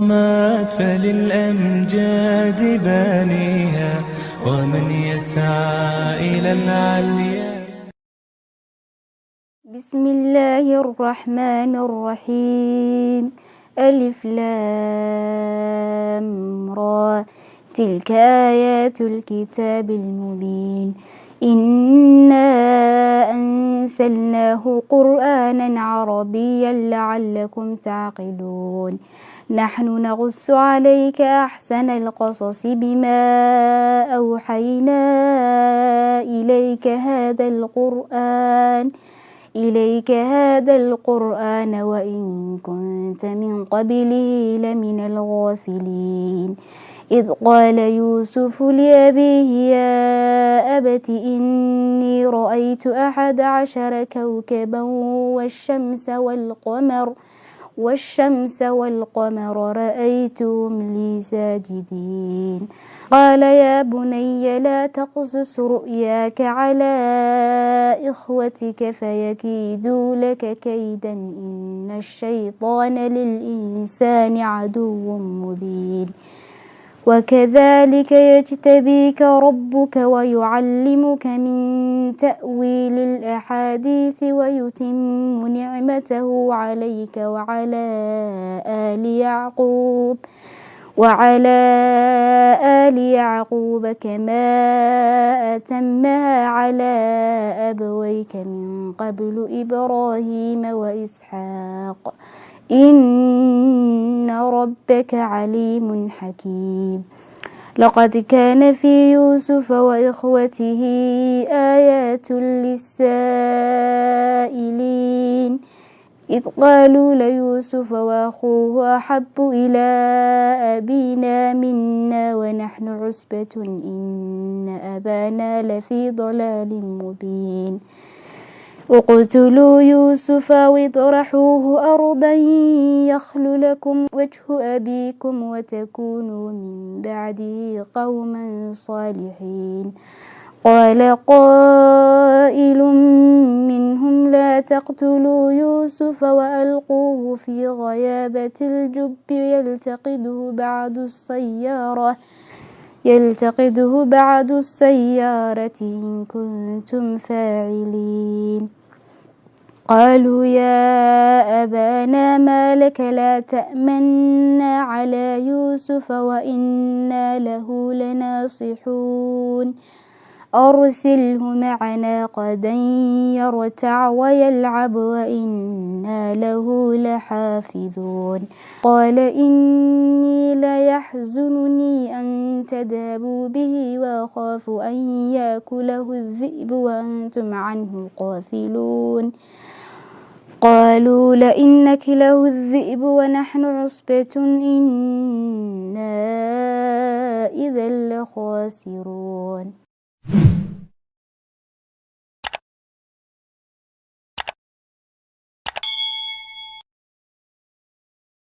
صمت فللأمجاد بانيها، ومن يسعى إلى العليا. بسم الله الرحمن الرحيم. ألف لام را، تلك آيات الكتاب المبين. إنا أنزلناه قرآنا عربيا لعلكم تعقلون. نحن نقص عليك أحسن القصص بما أوحينا إليك هذا القرآن وإن كنت من قبله لمن الغافلين. إذ قال يوسف لأبيه يا أبت إني رأيت 11 كوكبا والشمس والقمر رأيتهم لي ساجدين. قال يا بني لا تقصص رؤياك على إخوتك فيكيدوا لك كيدا إن الشيطان للإنسان عدو مبين. وكذلك يجتبيك ربك ويعلمك من تأويل الأحاديث ويتم نعمته عليك وعلى آل يعقوب كما أتمها على أبويك من قبل إبراهيم وإسحاق إن ربك عليم حكيم. لقد كان في يوسف وإخوته آيات للسائلين إذ قالوا ليوسف وأخوه أحب إلى أبينا منا ونحن عصبة إن أبانا لفي ضلال مبين. اقتلوا يوسف أو اطرحوه أرضا يخل لكم وجه أبيكم وتكونوا من بعده قوما صالحين. قال قائل منهم لا تقتلوا يوسف وألقوه في غيابة الجب يلتقطه بعد السيارة إن كنتم فاعلين. قالوا يا أبانا ما لك لا تأمنا على يوسف وإنا له لناصحون. أرسله معنا غدا يرتع ويلعب وإنا له لحافظون. قال إني ليحزنني أن تذهبوا به وأخاف أن يأكله الذئب وأنتم عنه غافلون. قالوا لئن أكله الذئب ونحن عصبة إنا إذا لخاسرون.